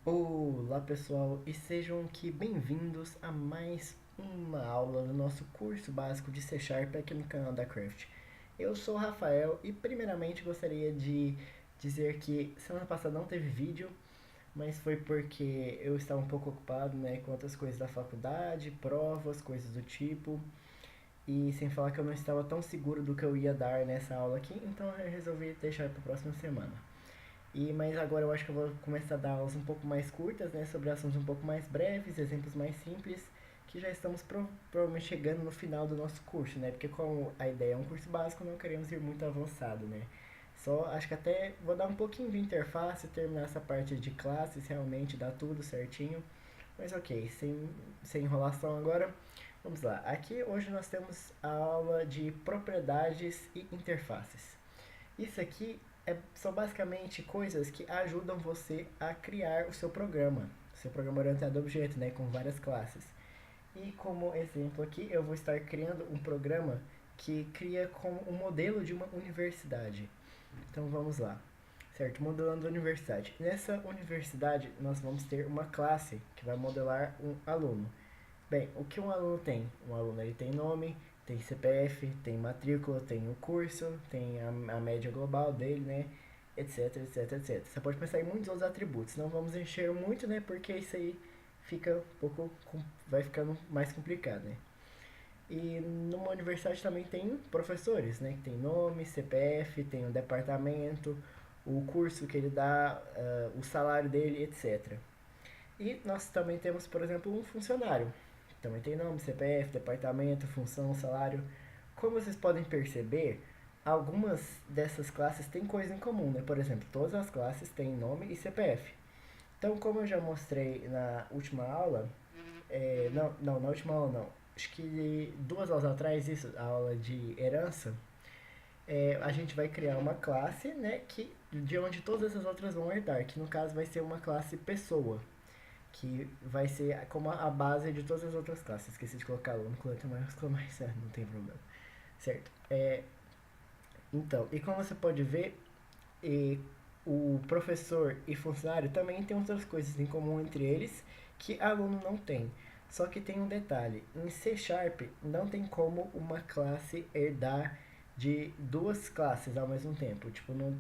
Olá pessoal, e sejam aqui bem-vindos a mais uma aula do nosso curso básico de C Sharp aqui no canal da Craft. Eu sou o Rafael e primeiramente gostaria de dizer que semana passada não teve vídeo, mas foi porque eu estava um pouco ocupado, com outras coisas da faculdade, provas, coisas do tipo, e sem falar que eu não estava tão seguro do que eu ia dar nessa aula aqui, então eu resolvi deixar para a próxima semana. Mas agora eu acho que eu vou começar a dar aulas um pouco mais curtas, sobre assuntos um pouco mais breves, exemplos mais simples, que já estamos provavelmente chegando no final do nosso curso, Porque como a ideia é um curso básico, não queremos ir muito avançado, Só acho que até vou dar um pouquinho de interface, terminar essa parte de classes, realmente dar tudo certinho. Mas ok, sem enrolação agora, vamos lá. Aqui hoje nós temos a aula de propriedades e interfaces. Isso aqui são basicamente coisas que ajudam você a criar o seu programa orientado a objeto, com várias classes. E como exemplo aqui, eu vou estar criando um programa que cria como um modelo de uma universidade. Então vamos lá. Certo, modelando a universidade. Nessa universidade, nós vamos ter uma classe que vai modelar um aluno. Bem, o que um aluno tem? Um aluno ele tem nome, tem CPF, tem matrícula, tem o curso, tem a média global dele, etc, etc, etc. Você pode pensar em muitos outros atributos. Não vamos encher muito, porque isso aí fica um pouco, vai ficando mais complicado, E numa universidade também tem professores, Que tem nome, CPF, tem o departamento, o curso que ele dá, o salário dele, etc. E nós também temos, por exemplo, um funcionário. Também tem nome, CPF, departamento, função, salário. Como vocês podem perceber, algumas dessas classes têm coisa em comum, Por exemplo, todas as classes têm nome e CPF. Então, como eu já mostrei na última aula, não, na última aula não, acho que 2 aulas atrás, isso, a aula de herança, a gente vai criar uma classe, de onde todas essas outras vão herdar, que no caso vai ser uma classe pessoa que vai ser como a base de todas as outras classes. Esqueci de colocar aluno com letra maiúscula, mas não tem problema. Certo. Então, e como você pode ver, e o professor e funcionário também tem outras coisas em comum entre eles que aluno não tem. Só que tem um detalhe: em C Sharp não tem como uma classe herdar de duas classes ao mesmo tempo. Tipo, não,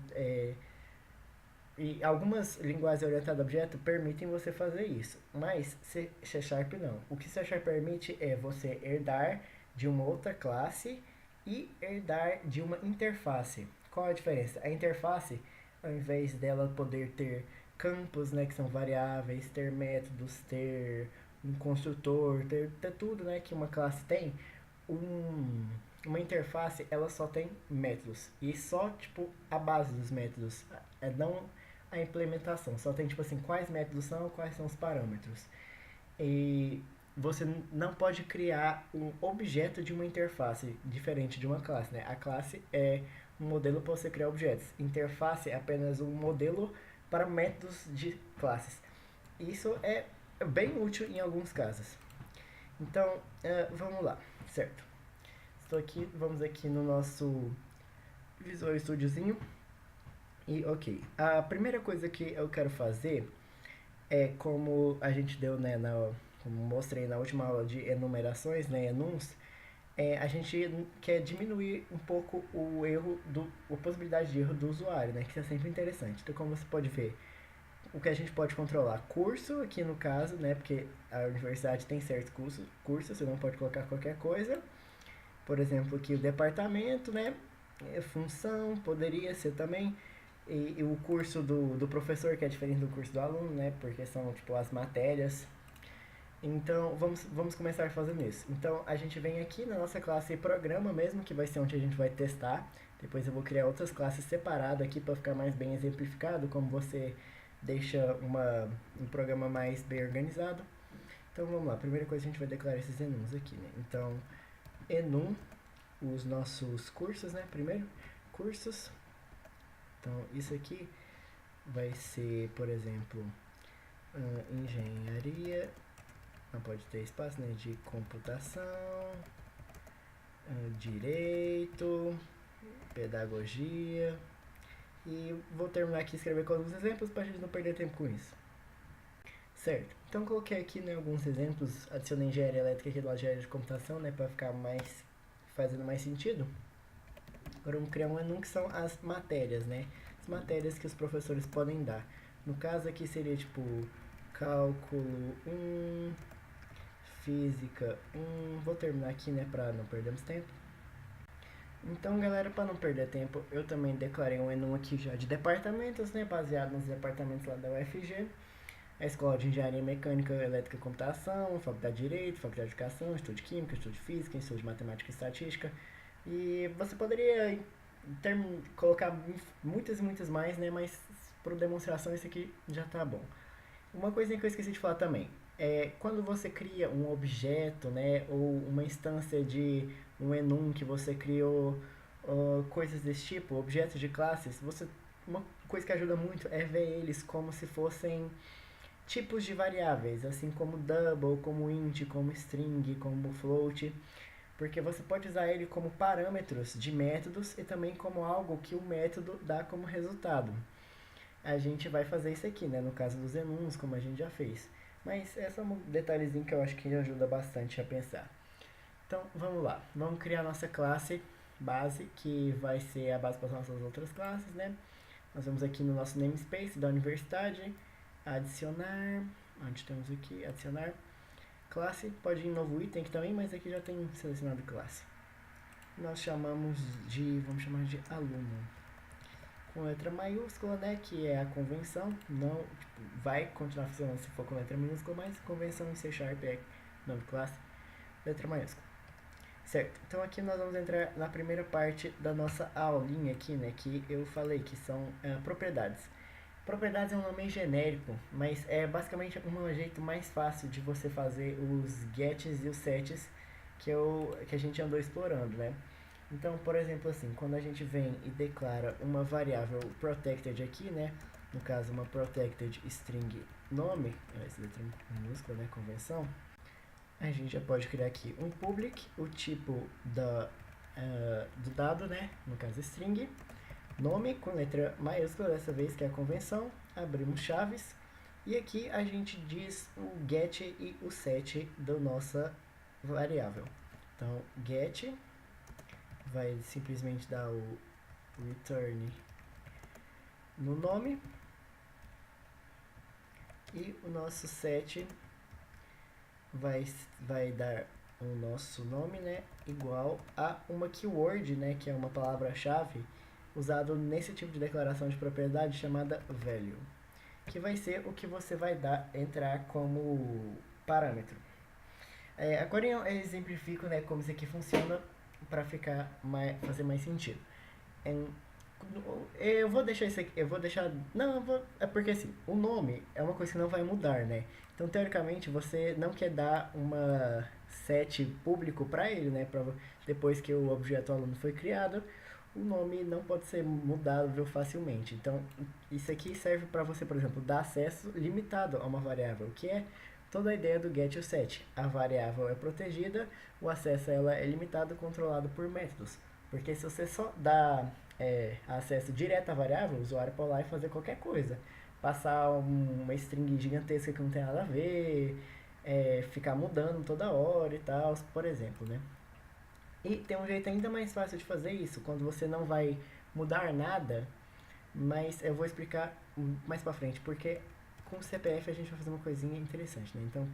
e algumas linguagens orientadas a objeto permitem você fazer isso, mas C Sharp não. O que C Sharp permite é você herdar de uma outra classe e herdar de uma interface. Qual a diferença? A interface, ao invés dela poder ter campos, que são variáveis, ter métodos, ter um construtor, ter tudo, que uma classe tem, um, uma interface ela só tem métodos e só tipo a base dos métodos, não a implementação, só tem tipo assim quais métodos são, quais são os parâmetros. E você não pode criar um objeto de uma interface diferente de uma classe, A classe é um modelo para você criar objetos. Interface é apenas um modelo para métodos de classes. Isso é bem útil em alguns casos. Então, vamos lá, certo? Estou aqui, vamos aqui no nosso Visual Studiozinho. E ok, a primeira coisa que eu quero fazer é como a gente deu, como mostrei na última aula de enumerações, enums, a gente quer diminuir um pouco o erro, a possibilidade de erro do usuário, que isso é sempre interessante. Então, como você pode ver, o que a gente pode controlar? Curso, aqui no caso, porque a universidade tem certos cursos, você não pode colocar qualquer coisa. Por exemplo, aqui o departamento, função, poderia ser também. E o curso do professor, que é diferente do curso do aluno, porque são tipo as matérias. Então, vamos começar fazendo isso. Então, a gente vem aqui na nossa classe programa mesmo, que vai ser onde a gente vai testar. Depois eu vou criar outras classes separadas aqui para ficar mais bem exemplificado, como você deixa um programa mais bem organizado. Então, vamos lá. A primeira coisa a gente vai declarar esses enums aqui, Então, enum, os nossos cursos, Primeiro, cursos. Então, isso aqui vai ser, por exemplo, engenharia, não pode ter espaço, de computação, direito, pedagogia. E vou terminar aqui escrever com alguns exemplos para a gente não perder tempo com isso. Certo. Então coloquei aqui, né, alguns exemplos, adicionei engenharia elétrica aqui do lado de engenharia de computação, né, para ficar mais fazendo mais sentido. Agora vamos criar um ENUM que são as matérias, né? As matérias que os professores podem dar. No caso aqui seria tipo cálculo 1, física 1. Vou terminar aqui, né, para não perdermos tempo. Então, galera, para não perder tempo, eu também declarei um ENUM aqui já de departamentos, né, baseado nos departamentos lá da UFG. A Escola de Engenharia Mecânica, Elétrica e Computação, Faculdade de Direito, Faculdade de Educação, Instituto de Química, Instituto de Física, Instituto de Matemática e Estatística. E você poderia colocar muitas e muitas mais, né? Mas por demonstração isso aqui já tá bom. Uma coisinha que eu esqueci de falar também é quando você cria um objeto, né? Ou uma instância de um enum que você criou, coisas desse tipo, objetos de classes, uma coisa que ajuda muito é ver eles como se fossem tipos de variáveis, assim como double, como int, como string, como float, porque você pode usar ele como parâmetros de métodos e também como algo que o método dá como resultado. A gente vai fazer isso aqui, né, no caso dos enums, como a gente já fez. Mas esse é um detalhezinho que eu acho que ajuda bastante a pensar. Então, vamos lá. Vamos criar a nossa classe base, que vai ser a base para as nossas outras classes, né? Nós vamos aqui no nosso namespace da universidade, adicionar, onde temos aqui, adicionar classe, pode ir em novo item aqui também, mas aqui já tem selecionado classe. Nós chamamos de, vamos chamar de aluno, com letra maiúscula, né, que é a convenção, não, tipo, vai continuar funcionando se for com letra minúscula, mas convenção em C# é nome de classe, letra maiúscula. Certo, então aqui nós vamos entrar na primeira parte da nossa aulinha aqui, né, que eu falei que são propriedades. Propriedades é um nome genérico, mas é basicamente um jeito mais fácil de você fazer os gets e os sets que a gente andou explorando, né? Então, por exemplo, assim, quando a gente vem e declara uma variável protected aqui, né? No caso, uma protected string nome, essa letra minúscula, né? Convenção. A gente já pode criar aqui um public, o tipo do dado, né? No caso, string. Nome com letra maiúscula, dessa vez que é a convenção. Abrimos chaves. E aqui a gente diz o get e o set da nossa variável. Então, get vai simplesmente dar o return no nome. E o nosso set vai dar o nosso nome, né, igual a uma keyword, né, que é uma palavra-chave usado nesse tipo de declaração de propriedade chamada value, que vai ser o que você vai entrar como parâmetro. Agora eu exemplifico, né, como isso aqui funciona para fazer mais sentido. Eu vou deixar isso aqui, é porque assim, o nome é uma coisa que não vai mudar, né? Então, teoricamente, você não quer dar uma set público para ele, né? Depois que o objeto aluno foi criado, o nome não pode ser mudável facilmente. Então, isso aqui serve para você, por exemplo, dar acesso limitado a uma variável, que é toda a ideia do get e o set. A variável é protegida, o acesso a ela é limitado, controlado por métodos. Porque se você só dá acesso direto à variável, o usuário pode ir lá e fazer qualquer coisa. Passar uma string gigantesca que não tem nada a ver, ficar mudando toda hora e tal, por exemplo, né? E tem um jeito ainda mais fácil de fazer isso, quando você não vai mudar nada, mas eu vou explicar mais pra frente, porque com o CPF a gente vai fazer uma coisinha interessante, né? Então,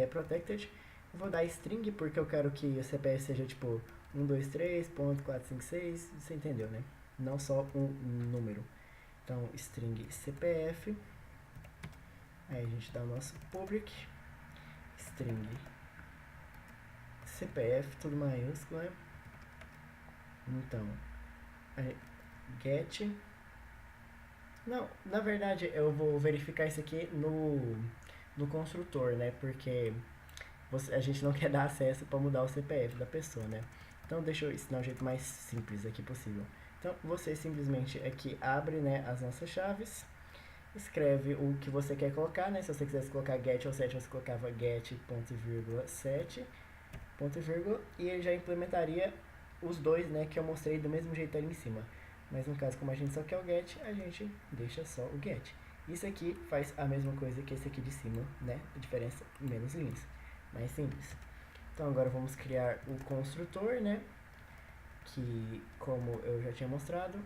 protected, eu vou dar string porque eu quero que o CPF seja tipo 123.456, você entendeu, né? Não só um número. Então, string CPF, aí a gente dá o nosso public, string CPF, tudo maiúsculo, né? Então, get. Não, na verdade eu vou verificar isso aqui no construtor, né? Porque a gente não quer dar acesso para mudar o CPF da pessoa, né? Então deixa eu ensinar o jeito mais simples aqui possível. Então você simplesmente aqui abre, né, as nossas chaves, escreve o que você quer colocar, né? Se você quisesse colocar get ou set, você colocava get, ponto e vírgula, set, ponto e vírgula, e ele já implementaria os dois, né, que eu mostrei do mesmo jeito ali em cima. Mas no caso, como a gente só quer o get, a gente deixa só o get. Isso aqui faz a mesma coisa que esse aqui de cima, né? A diferença, menos linhas, mais simples. Então agora vamos criar o construtor, né? Que como eu já tinha mostrado.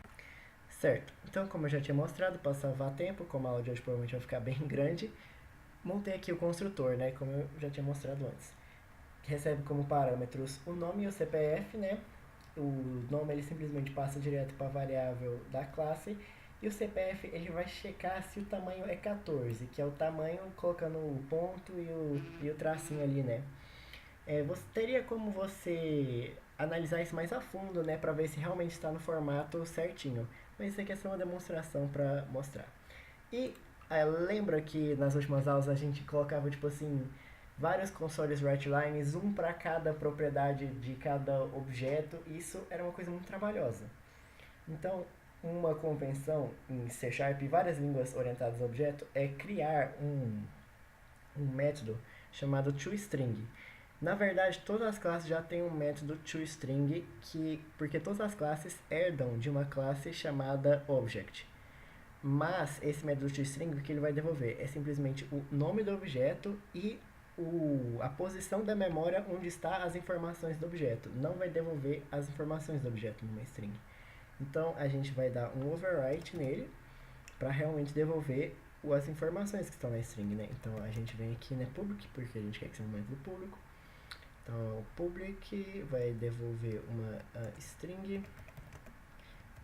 Certo, então como eu já tinha mostrado, para salvar tempo, como a aula de hoje provavelmente vai ficar bem grande, montei aqui o construtor, né? Como eu já tinha mostrado antes. Que recebe como parâmetros o nome e o CPF, né? O nome ele simplesmente passa direto para a variável da classe e o CPF ele vai checar se o tamanho é 14, que é o tamanho colocando o ponto e o tracinho ali, né? Você teria como você analisar isso mais a fundo, né, para ver se realmente está no formato certinho. Mas isso aqui é só uma demonstração para mostrar. E lembra que nas últimas aulas a gente colocava tipo assim vários consoles writelines, um para cada propriedade de cada objeto. E isso era uma coisa muito trabalhosa. Então, uma convenção em C Sharp e várias línguas orientadas a objeto é criar um método chamado toString. Na verdade, todas as classes já têm um método toString, porque todas as classes herdam de uma classe chamada Object. Mas esse método toString, o que ele vai devolver é simplesmente o nome do objeto e a posição da memória onde está as informações do objeto. Não vai devolver as informações do objeto numa string. Então a gente vai dar um overwrite nele para realmente devolver as informações que estão na string, né? Então a gente vem aqui, né, public, porque a gente quer que seja um método público. Então public vai devolver uma string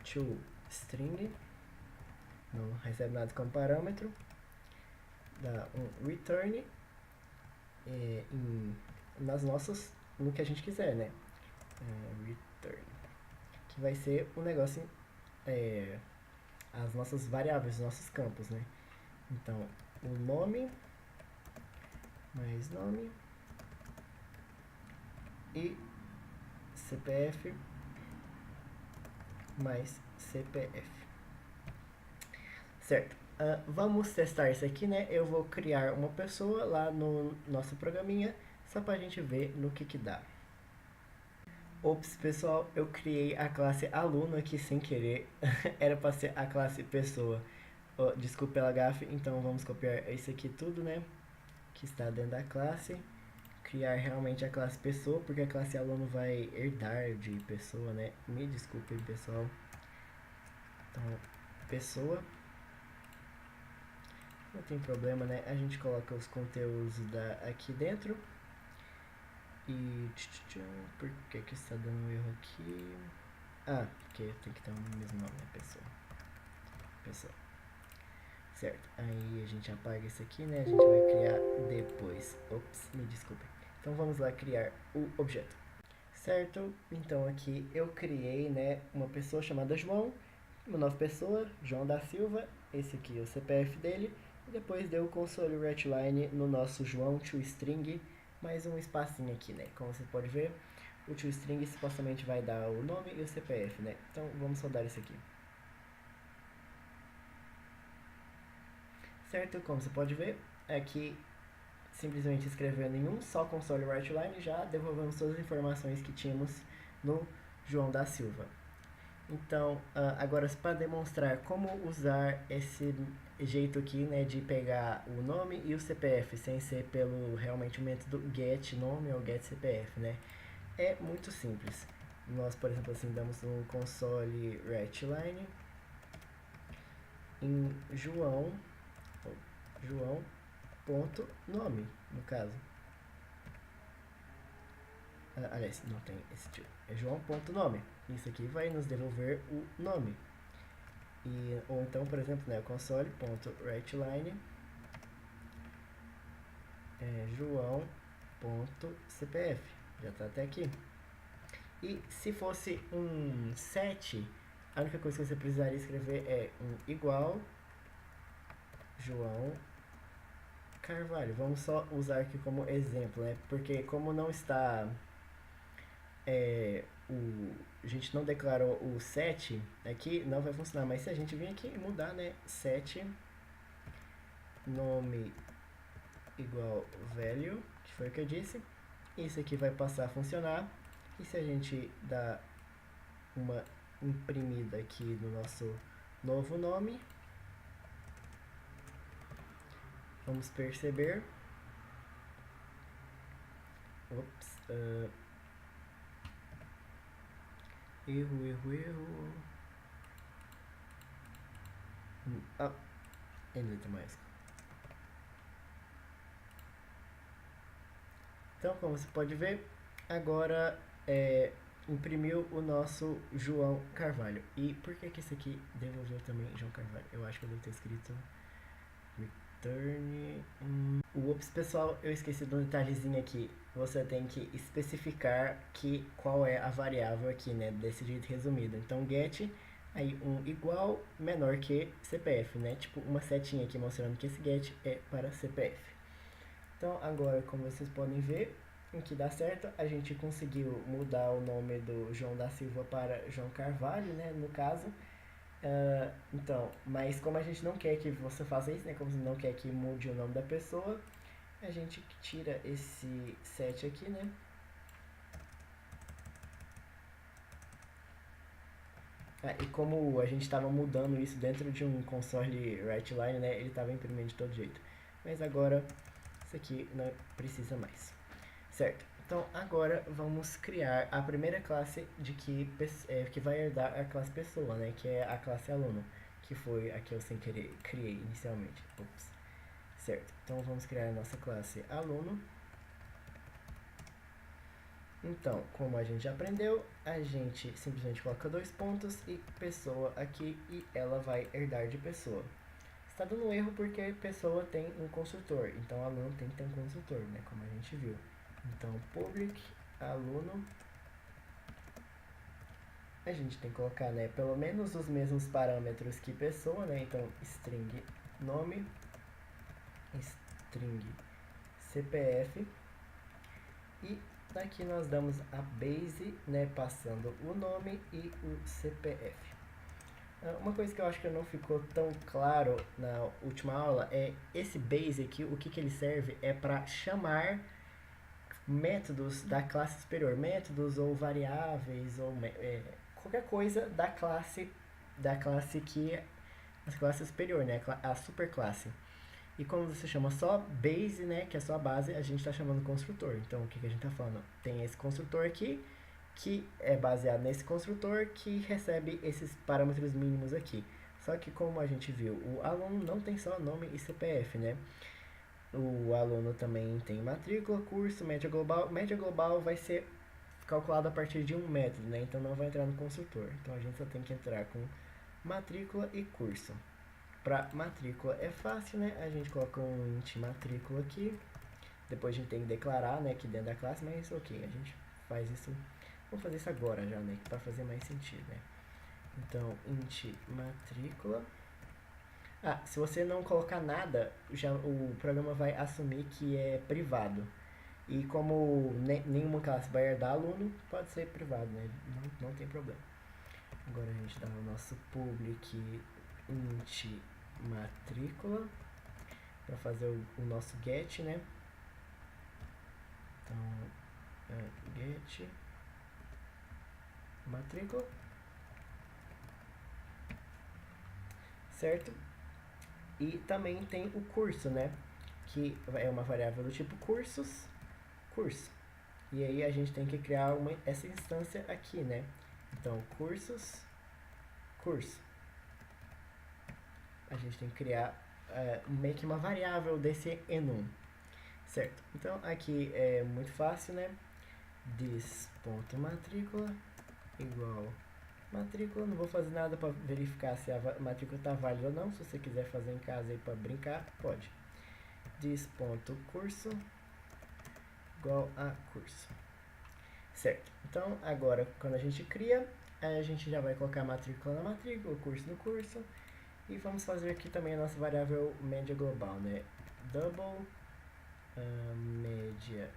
to string, não recebe nada como parâmetro, dá um return nas nossas, no que a gente quiser, né? Return, que vai ser o negócio, as nossas variáveis, os nossos campos, né? Então o nome mais nome e CPF mais CPF. Certo. Vamos testar isso aqui, né? Eu vou criar uma pessoa lá no nosso programinha, só pra gente ver no que dá. Ops, pessoal, eu criei a classe aluno aqui sem querer. Era pra ser a classe pessoa. Desculpe pela gafe, então vamos copiar isso aqui tudo, né? Que está dentro da classe. Criar realmente a classe pessoa, porque a classe aluno vai herdar de pessoa, né? Me desculpem, pessoal. Então, pessoa. Não tem problema, né? A gente coloca os conteúdos aqui dentro. E... por que está dando um erro aqui? Porque tem que ter o mesmo nome, né? Pessoa. Certo. Aí a gente apaga isso aqui, né? A gente vai criar depois. Ops, me desculpem. Então vamos lá criar o objeto. Certo? Então aqui eu criei, né, uma pessoa chamada João, uma nova pessoa, João da Silva, esse aqui é o CPF dele, e depois deu o console writeline no nosso João toString, mais um espacinho aqui, né? Como você pode ver, o toString supostamente vai dar o nome e o CPF, né? Então vamos rodar isso aqui. Certo? Como você pode ver, aqui simplesmente escrevendo em um só console writeline já devolvemos todas as informações que tínhamos no João da Silva. Então, agora para demonstrar como usar esse jeito aqui, né, de pegar o nome e o CPF sem ser pelo realmente o método get nome ou get CPF, né? É muito simples. Nós, por exemplo, assim, damos um console writeline em João.nome, no caso. Aliás, não tem esse tipo. É João.nome. Isso aqui vai nos devolver o nome. Ou então, por exemplo, né, console.writeline João.cpf. Já está até aqui. E se fosse um set, a única coisa que você precisaria escrever é um igual João Carvalho. Vamos só usar aqui como exemplo, né? Porque como não está... a gente não declarou o set aqui, não vai funcionar. Mas se a gente vir aqui e mudar, né? Set nome igual value, que foi o que eu disse, isso aqui vai passar a funcionar. E se a gente dar uma imprimida aqui no nosso novo nome, vamos perceber. Ops. Erro. Em letra maiúscula. Então, como você pode ver, agora imprimiu o nosso João Carvalho. E por que esse aqui devolveu também João Carvalho? Eu acho que eu devo ter escrito return. Ups, pessoal, eu esqueci de um detalhezinho aqui. Você tem que especificar qual é a variável aqui, né? Desse jeito resumido. Então, get, aí igual menor que CPF, né? Tipo uma setinha aqui mostrando que esse get é para CPF. Então, agora, como vocês podem ver, em que dá certo, a gente conseguiu mudar o nome do João da Silva para João Carvalho, né? No caso. Então, mas como a gente não quer que você faça isso, né? Como você não quer que mude o nome da pessoa, a gente tira esse set aqui, né? E como a gente estava mudando isso dentro de um console WriteLine, né? Ele estava imprimindo de todo jeito. Mas agora, isso aqui não precisa mais. Certo. Então, agora vamos criar a primeira classe que vai herdar a classe pessoa, né? Que é a classe aluno, que foi a que eu sem querer criei inicialmente. Ups. Certo. Então, vamos criar a nossa classe aluno. Então, como a gente já aprendeu, a gente simplesmente coloca 2 pontos e pessoa aqui e ela vai herdar de pessoa. Está dando um erro porque pessoa tem um construtor, então aluno tem que ter um construtor, né? Como a gente viu. Então, public aluno, a gente tem que colocar, né, pelo menos os mesmos parâmetros que pessoa, né? Então, string nome, string CPF e daqui nós damos a base, né, passando o nome e o CPF. Uma coisa que eu acho que não ficou tão claro na última aula é esse base aqui, o que ele serve é para chamar métodos da classe superior, métodos ou variáveis ou qualquer coisa da classe que a classe superior, né, a superclasse. E quando você chama só base, né, que é só a base, a gente está chamando construtor. Então o que a gente está falando? Tem esse construtor aqui que é baseado nesse construtor que recebe esses parâmetros mínimos aqui. Só que como a gente viu, o aluno não tem só nome e CPF, né? O aluno também tem matrícula, curso, média global. Média global vai ser calculado a partir de um método, né? Então não vai entrar no construtor. Então a gente só tem que entrar com matrícula e curso. Para matrícula é fácil, né? A gente coloca um int matrícula aqui. Depois a gente tem que declarar, né, aqui dentro da classe, mas ok, a gente faz isso. Vamos fazer isso agora já, né? Para fazer mais sentido, né? Então, int matrícula. Se você não colocar nada, já o programa vai assumir que é privado. E como nenhuma classe vai herdar aluno, pode ser privado, né? Não tem problema. Agora a gente dá o nosso public int matrícula para fazer o nosso get, né? Então, get matrícula, certo? E também tem o curso, né? Que é uma variável do tipo cursos, curso. E aí a gente tem que criar essa instância aqui, né? Então, cursos, curso. A gente tem que criar meio que uma variável desse enum, certo? Então, aqui é muito fácil, né? This.matrícula igual matrícula. Não vou fazer nada para verificar se a matrícula está válida ou não. Se você quiser fazer em casa aí para brincar, pode. This.curso igual a curso. Certo. Então, agora, quando a gente cria, a gente já vai colocar a matrícula na matrícula, o curso no curso. E vamos fazer aqui também a nossa variável média global, né? Double média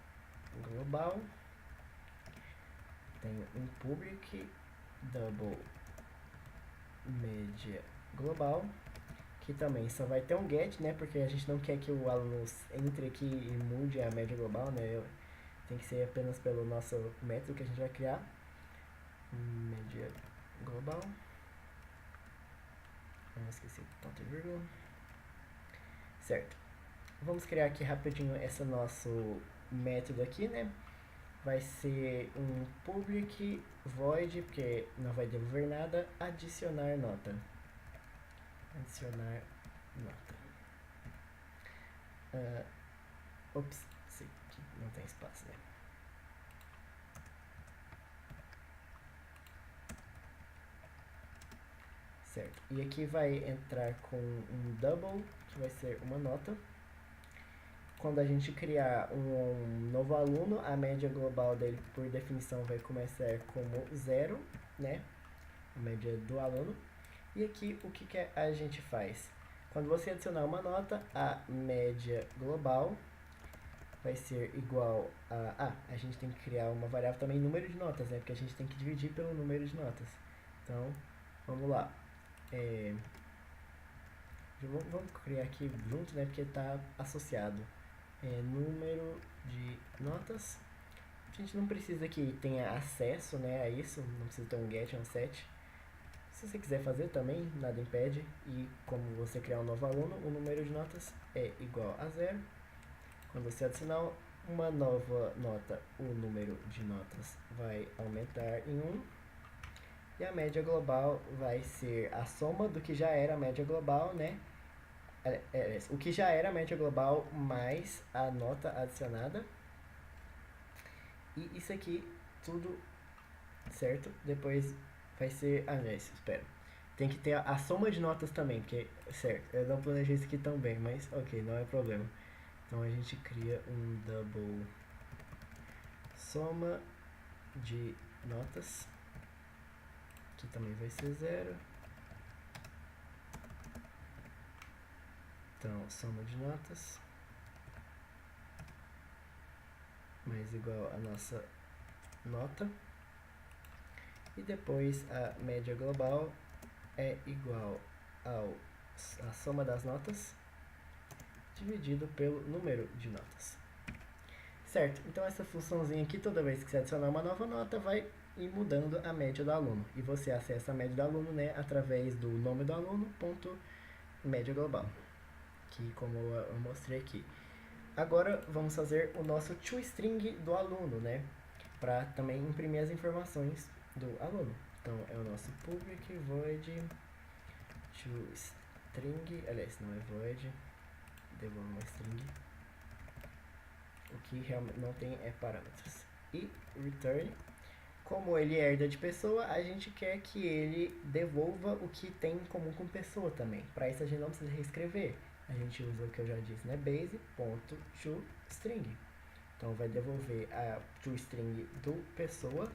global. Tem um public double média global, que também só vai ter um get, né? Porque a gente não quer que o aluno entre aqui e mude a média global, né? Tem que ser apenas pelo nosso método que a gente vai criar. Média global. Não esqueci ponto e vírgula. Certo. vamos criar aqui rapidinho esse nosso método aqui, né? Vai ser um public void, porque não vai devolver nada, adicionar nota. Adicionar nota. Ops, sim, aqui não tem espaço, né? Certo. E aqui vai entrar com um double, que vai ser uma nota. Quando a gente criar um novo aluno, a média global dele, por definição, vai começar como 0, né? A média do aluno. E aqui, o que a gente faz? Quando você adicionar uma nota, a média global vai ser igual a... a gente tem que criar uma variável também, número de notas, né? Porque a gente tem que dividir pelo número de notas. Então, vamos lá. Vamos criar aqui junto, né? Porque está associado. Número de notas. A gente não precisa que tenha acesso, né, a isso. Não precisa ter um get, um set. Se você quiser fazer também, nada impede. E como você criar um novo aluno, o número de notas é igual a 0. Quando você adicionar uma nova nota, o número de notas vai aumentar em 1. E a média global vai ser a soma do que já era a média global, né? O que já era a média global mais a nota adicionada. E isso aqui, tudo certo? Depois vai ser... Ah, não, isso, espera. Tem que ter a soma de notas também, porque... Certo, eu não planejei isso aqui tão bem, mas ok, não é problema. Então a gente cria um double soma de notas, que também vai ser 0. Então, soma de notas mais igual a nossa nota. E depois a média global é igual a soma das notas dividido pelo número de notas. Certo, então essa funçãozinha aqui, toda vez que você adicionar uma nova nota, vai ir mudando a média do aluno. E você acessa a média do aluno, né, através do nome do aluno, ponto média global. Que como eu mostrei aqui. Agora vamos fazer o nosso toString do aluno, né? Para também imprimir as informações do aluno. Então é o nosso public void toString, aliás, não é void, devolve uma string. O que realmente não tem é parâmetros. E return, como ele herda de pessoa, a gente quer que ele devolva o que tem em comum com pessoa também. Para isso a gente não precisa reescrever. A gente usa o que eu já disse, né? Base.toString. Então vai devolver a toString do pessoa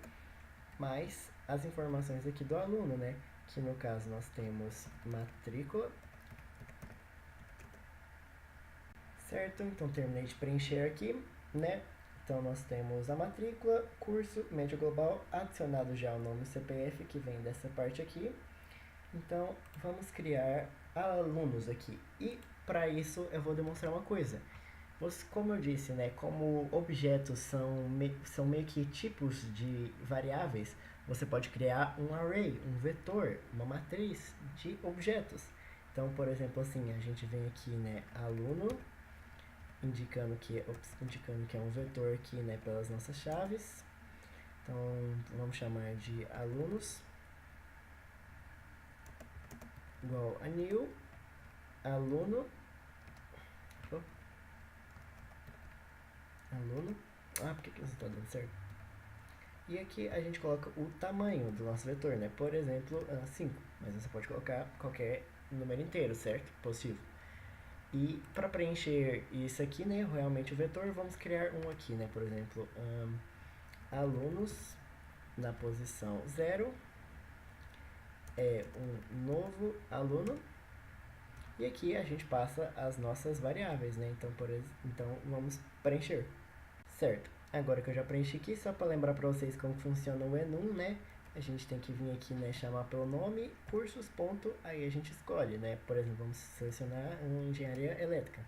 mais as informações aqui do aluno, né? Que no caso nós temos matrícula. Certo? Então terminei de preencher aqui, né? Então nós temos a matrícula, curso, média global, adicionado já o nome CPF que vem dessa parte aqui. Então vamos criar alunos aqui. E para isso eu vou demonstrar uma coisa. Como eu disse, né, como objetos são meio que tipos de variáveis, você pode criar um array, um vetor, uma matriz de objetos. Então, por exemplo, assim, a gente vem aqui, né, aluno, indicando que é um vetor aqui, né, pelas nossas chaves. Então, vamos chamar de alunos igual a new aluno. Por que não está dando certo? E aqui a gente coloca o tamanho do nosso vetor, né? Por exemplo, 5. Mas você pode colocar qualquer número inteiro, certo? Possível. E para preencher isso aqui, né? Realmente o vetor, vamos criar um aqui, né? Por exemplo, alunos na posição 0 é um novo aluno. E aqui a gente passa as nossas variáveis, né? Então vamos preencher. Certo. Agora que eu já preenchi aqui, só para lembrar para vocês como funciona o enum, né? A gente tem que vir aqui, né, chamar pelo nome, cursos, ponto, aí a gente escolhe, né? Por exemplo, vamos selecionar engenharia elétrica.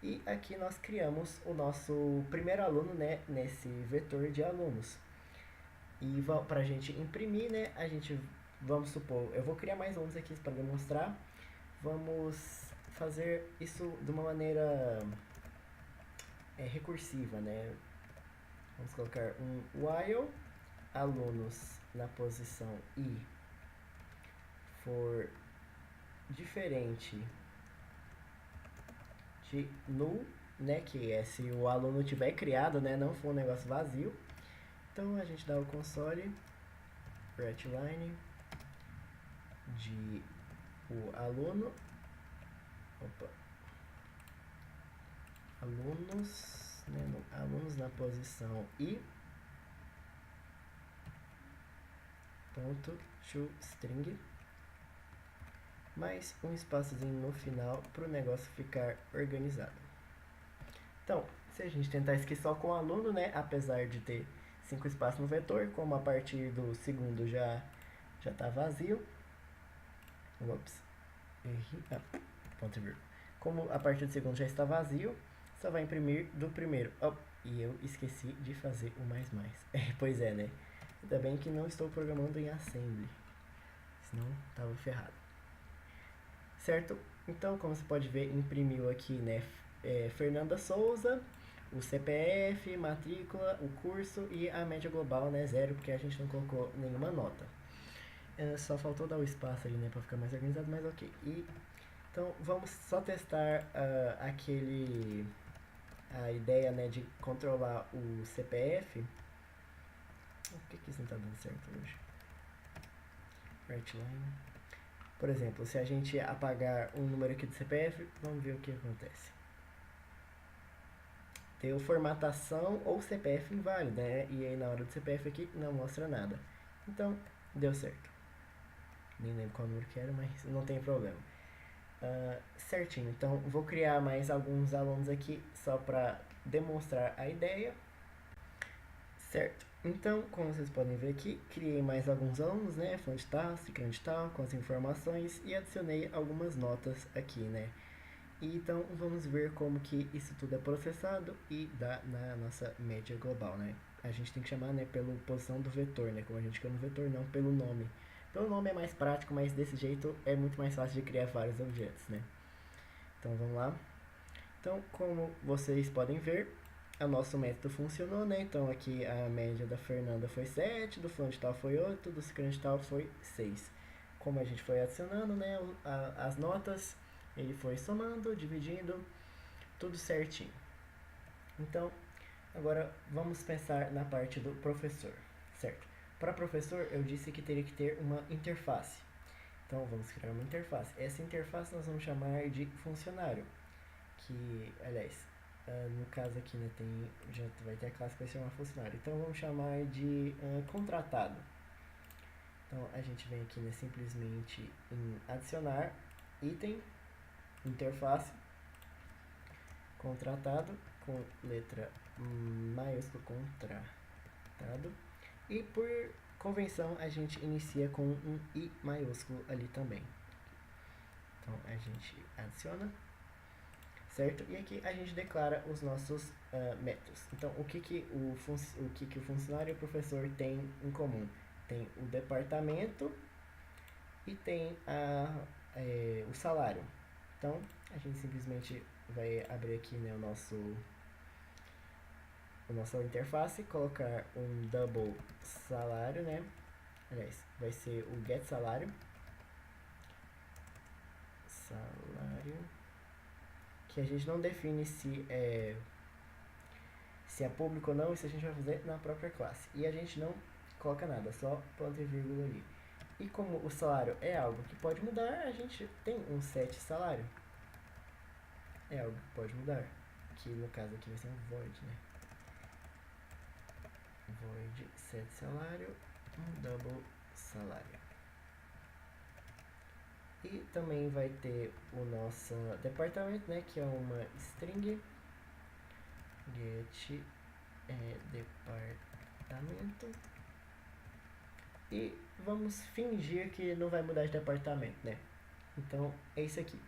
E aqui nós criamos o nosso primeiro aluno, né, nesse vetor de alunos. E para a gente imprimir, né, vamos supor, eu vou criar mais alunos aqui para demonstrar. Vamos fazer isso de uma maneira recursiva, né? Vamos colocar um while alunos na posição i for diferente de null, né? Que é se o aluno tiver criado, né? Não for um negócio vazio. Então a gente dá o console writeLine de o aluno, alunos, né? Alunos na posição i ponto toString, mais um espaçozinho no final para o negócio ficar organizado. Então, se a gente tentar isso aqui só com o aluno, né, apesar de ter 5 espaços no vetor, como a partir do segundo já está vazio, ops, errei, ponto e vírgula. Como a partir do segundo já está vazio, só vai imprimir do primeiro. E eu esqueci de fazer o mais. Pois é, né? Ainda bem que não estou programando em Assembly, senão estava ferrado. Certo? Então, como você pode ver, imprimiu aqui, né, Fernanda Souza, o CPF, matrícula, o curso e a média global, né, 0, porque a gente não colocou nenhuma nota. Só faltou dar o espaço ali, né, para ficar mais organizado, mas ok. Então, vamos só testar a ideia, né, de controlar o CPF. Por que isso não está dando certo hoje? writeLine. Por exemplo, se a gente apagar um número aqui do CPF, vamos ver o que acontece. Deu formatação ou CPF inválido, né? E aí na hora do CPF aqui não mostra nada. Então, deu certo. Nem lembro qual número que era, mas não tem problema. Certinho, então vou criar mais alguns alunos aqui só para demonstrar a ideia. Certo, então como vocês podem ver aqui, criei mais alguns alunos, né, fonte tal, ciclante tal, com as informações e adicionei algumas notas aqui, né. E então vamos ver como que isso tudo é processado e dá na nossa média global, né. A gente tem que chamar, né, pela posição do vetor, né, como a gente quer no vetor, não pelo nome. Pelo nome é mais prático, mas desse jeito é muito mais fácil de criar vários objetos, né. Então vamos lá. Então, como vocês podem ver, o nosso método funcionou, né? Então aqui a média da Fernanda foi 7, do fulano de tal foi 8, do ciclano de tal foi 6. Como a gente foi adicionando, né, as notas, ele foi somando, dividindo, tudo certinho. Então, agora vamos pensar na parte do professor, certo? Para professor, eu disse que teria que ter uma interface. Então, vamos criar uma interface. Essa interface nós vamos chamar de funcionário, que, aliás, no caso aqui, né, já vai ter a classe que vai ser uma funcionário. Então, vamos chamar de contratado. Então, a gente vem aqui, né, simplesmente em adicionar item, interface, contratado, com letra maiúscula, contratado. E por convenção, a gente inicia com um I maiúsculo ali também. Então, a gente adiciona. Certo? E aqui a gente declara os nossos métodos. Então, o que o funcionário e o professor têm em comum? Tem o departamento e tem o salário. Então, a gente simplesmente vai abrir aqui, né, a nossa interface, colocar um double salário, né? Aliás, vai ser o get salário. Que a gente não define se é público ou não, isso a gente vai fazer na própria classe. E a gente não coloca nada, só ponto e vírgula ali. E como o salário é algo que pode mudar, a gente tem um set salário. É algo que pode mudar. Que no caso aqui vai ser um void, né? Void set salário, um double salário. E também vai ter o nosso departamento, né, que é uma string get departamento. E vamos fingir que não vai mudar de departamento, né? Então é isso aqui.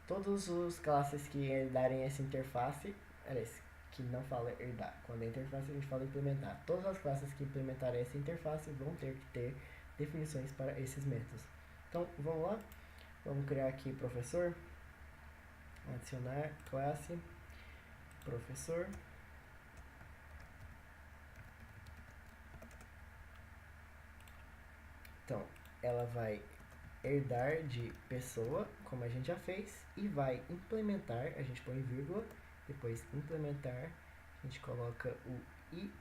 Todas as classes que herdarem essa interface, aliás, que não fala herdar, quando é interface a gente fala implementar. Todas as classes que implementarem essa interface vão ter que ter definições para esses métodos. Então vamos lá. Vamos criar aqui professor. Adicionar classe professor. Então, ela vai herdar de pessoa, como a gente já fez, e vai implementar, a gente põe vírgula, depois implementar, a gente coloca o i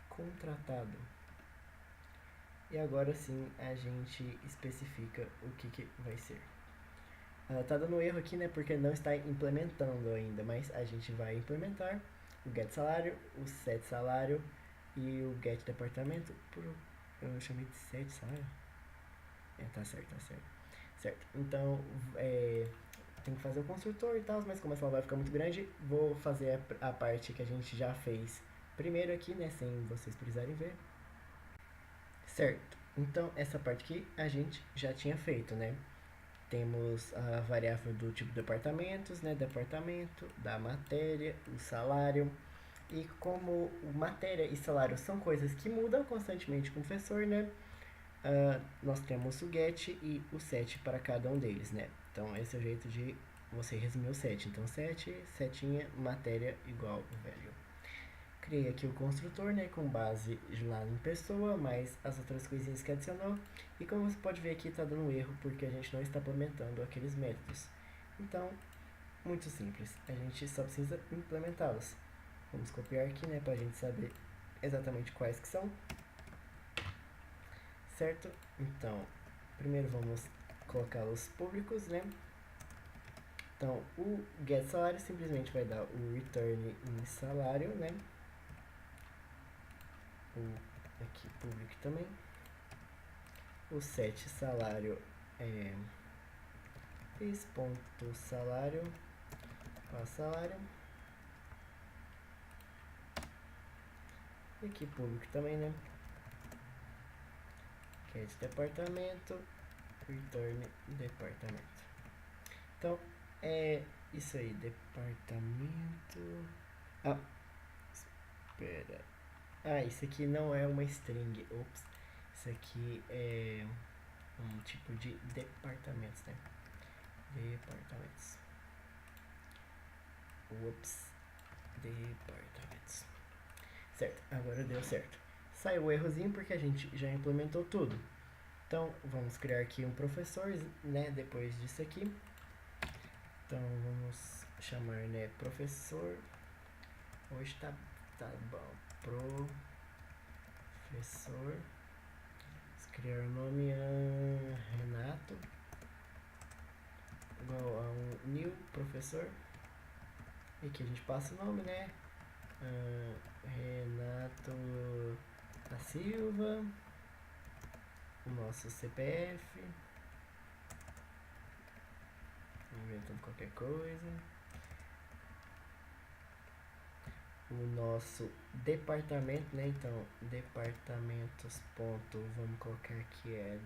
contratado. E agora sim a gente especifica o que vai ser. Tá dando erro aqui, né, porque não está implementando ainda, mas a gente vai implementar o get salário, o set salário e o get departamento. Eu chamei de set salário? Tá certo, tá certo. Certo, então tem que fazer o construtor e tal, mas como essa vai ficar muito grande, vou fazer a parte que a gente já fez primeiro aqui, né, sem vocês precisarem ver. Certo, então essa parte aqui a gente já tinha feito, né? Temos a variável do tipo departamentos, né? Departamento, da matéria, o salário. E como matéria e salário são coisas que mudam constantemente com o professor, né? Nós temos o get e o set para cada um deles, né? Então esse é o jeito de você resumir o set. Então set, setinha, matéria igual velho. Criei aqui o construtor, né, com base lá em pessoa, mais as outras coisinhas que adicionou. E como você pode ver aqui, está dando um erro porque a gente não está implementando aqueles métodos. Então, muito simples, a gente só precisa implementá-los. Vamos copiar aqui, né, para a gente saber exatamente quais que são. Certo? Então, primeiro vamos colocar os públicos, né? Então, o get salário simplesmente vai dar o return em salário, né? O aqui público também. O set salário é ponto salário para salário. E aqui público também, né? Get departamento, return departamento. Então, é isso aí, departamento. Ah, espera. Isso aqui não é uma string. Ops. Isso aqui é um tipo de departamentos, né? Departamentos. Ups. Departamentos. Certo, agora deu certo. Saiu o errozinho porque a gente já implementou tudo. Então, vamos criar aqui um professor, né, depois disso aqui. Então, vamos chamar, né, professor. Hoje tá bom. Professor. Vamos criar o nome Renato. Igual a um new professor. E aqui a gente passa o nome, né? Renato da Silva. O nosso CPF. Inventando qualquer coisa. O nosso departamento, né? Então, departamentos ponto, vamos colocar que é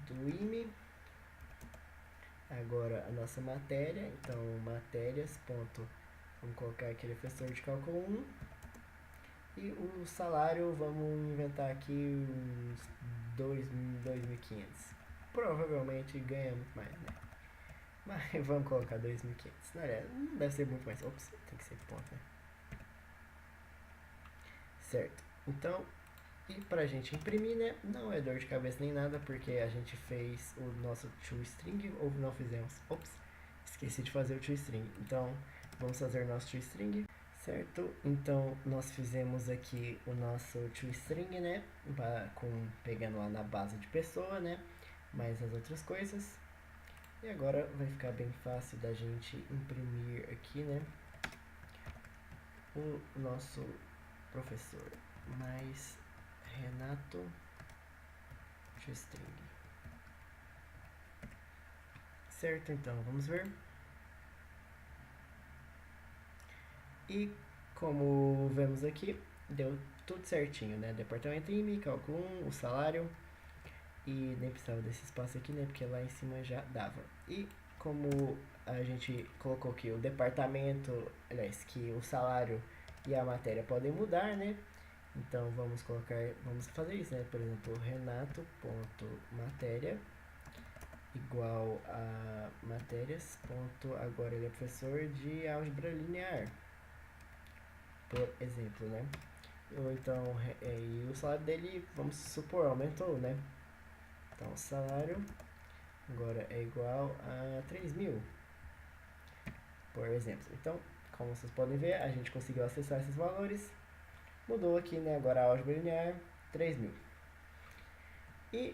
do IME. Agora a nossa matéria, então matérias ponto, vamos colocar aqui professor de cálculo 1. E o salário, vamos inventar aqui uns 2.500. Provavelmente ganha muito mais, né? Mas vamos colocar 2.500. Não deve ser muito mais. Ops, tem que ser ponto, né? Certo. Então, e pra gente imprimir, né? Não é dor de cabeça nem nada, porque a gente fez o nosso toString, ou não fizemos. Ops, esqueci de fazer o toString. Então, vamos fazer o nosso toString. Certo? Então, nós fizemos aqui o nosso toString, né? Pegando lá na base de pessoa, né? Mais as outras coisas. E agora vai ficar bem fácil da gente imprimir aqui, né? O nosso professor. Mais Renato toString. Certo, então, vamos ver. E como vemos aqui, deu tudo certinho, né? Departamento IME, cálculo 1, o salário. E nem precisava desse espaço aqui, né? Porque lá em cima já dava. E como a gente colocou aqui o departamento, aliás, que o salário e a matéria podem mudar, né? Então vamos fazer isso, né? Por exemplo, Renato.matéria igual a matérias, ponto, agora ele é professor de álgebra linear, por exemplo, né? Ou então, e o salário dele, vamos supor, aumentou, né? Então, o salário agora é igual a 3.000, por exemplo. Então, como vocês podem ver, a gente conseguiu acessar esses valores. Mudou aqui, né? Agora a álgebra linear, 3.000. E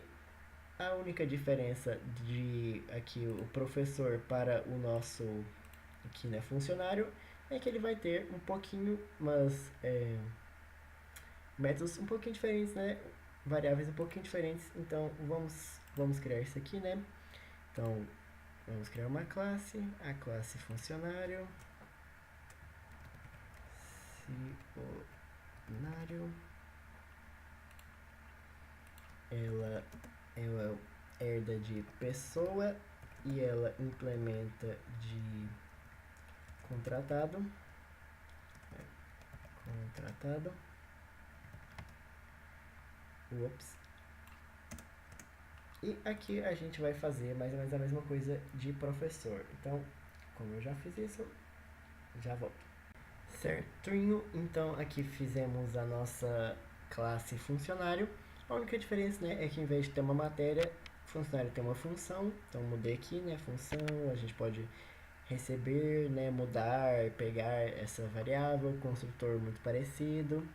a única diferença de aqui o professor para o nosso aqui, né, funcionário é que ele vai ter um pouquinho, mas métodos um pouquinho diferentes, né? Variáveis um pouquinho diferentes. Então vamos criar isso aqui, né? Então vamos criar uma classe, a classe funcionário, ela herda de pessoa e ela implementa de contratado. Ups. E aqui a gente vai fazer mais ou menos a mesma coisa de professor. Então, como eu já fiz isso, já volto. Certinho, então aqui fizemos a nossa classe funcionário. A única diferença, né, é que em vez de ter uma matéria, funcionário tem uma função. Então mudei aqui, né, função, a gente pode receber, né, mudar, pegar essa variável, construtor muito parecido.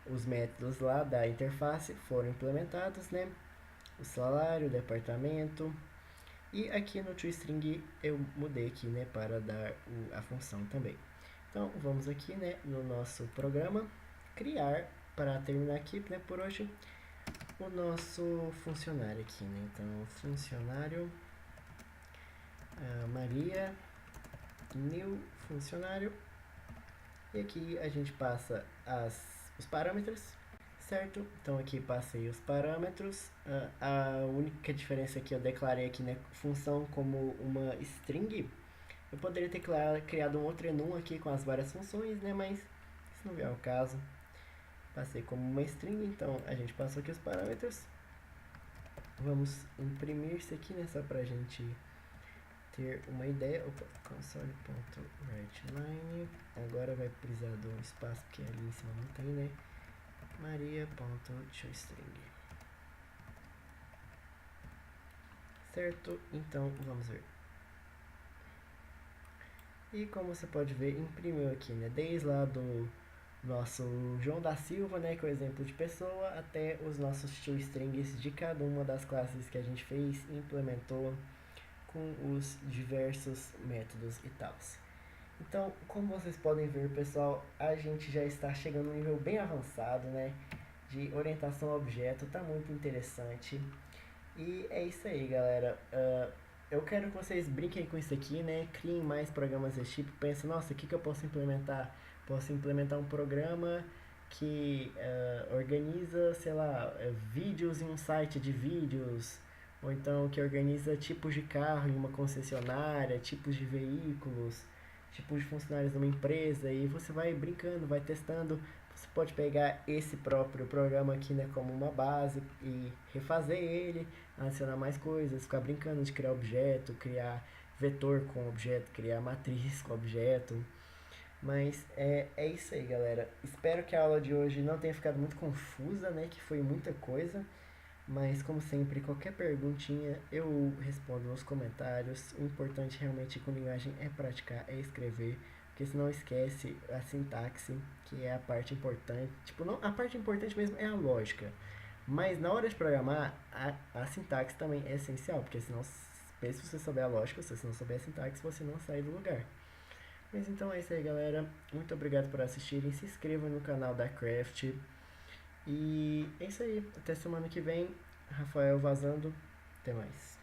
Os métodos lá da interface foram implementados, né? O salário, o departamento. E aqui no toString eu mudei aqui, né, para dar a função também. Então vamos aqui, né, no nosso programa criar, para terminar aqui, né, por hoje, o nosso funcionário aqui, né? Então funcionário Maria new funcionário, e aqui a gente passa os parâmetros, certo? Então aqui passei os parâmetros. A única diferença que eu declarei aqui, né, função como uma string. Eu poderia ter criado um outro enum aqui com as várias funções, né, mas isso não vier ao caso. Passei como uma string, então a gente passou aqui os parâmetros. Vamos imprimir isso aqui, né, só pra gente ter uma ideia. Opa, console.writeLine. Agora vai precisar de um espaço, porque ali em cima não tem, né? Maria.toString. Certo? Então vamos ver. E como você pode ver, imprimiu aqui, né? Desde lá do nosso João da Silva, né, que é o exemplo de pessoa, até os nossos toStrings de cada uma das classes que a gente fez e implementou com os diversos métodos e tal. Então, como vocês podem ver, pessoal, a gente já está chegando a um nível bem avançado, né, de orientação a objeto, tá muito interessante. E é isso aí, galera. Eu quero que vocês brinquem com isso aqui, né, criem mais programas desse tipo, pensem, nossa, o que eu posso implementar? Posso implementar um programa que organiza, sei lá, vídeos em um site de vídeos, ou então que organiza tipos de carro em uma concessionária, tipos de veículos, tipos de funcionários numa empresa, e você vai brincando, vai testando. Você pode pegar esse próprio programa aqui, né, como uma base e refazer ele, adicionar mais coisas, ficar brincando de criar objeto, criar vetor com objeto, criar matriz com objeto. Mas é isso aí, galera. Espero que a aula de hoje não tenha ficado muito confusa, né? Que foi muita coisa. Mas, como sempre, qualquer perguntinha eu respondo nos comentários. O importante realmente com linguagem é praticar, é escrever. Porque senão esquece a sintaxe, que é a parte importante. Tipo, não, a parte importante mesmo é a lógica. Mas na hora de programar, a sintaxe também é essencial. Porque senão, mesmo se você souber a lógica, se você não souber a sintaxe, você não sai do lugar. Mas então é isso aí, galera. Muito obrigado por assistirem. Se inscrevam no canal da Craft. E é isso aí. Até semana que vem. Rafael vazando. Até mais.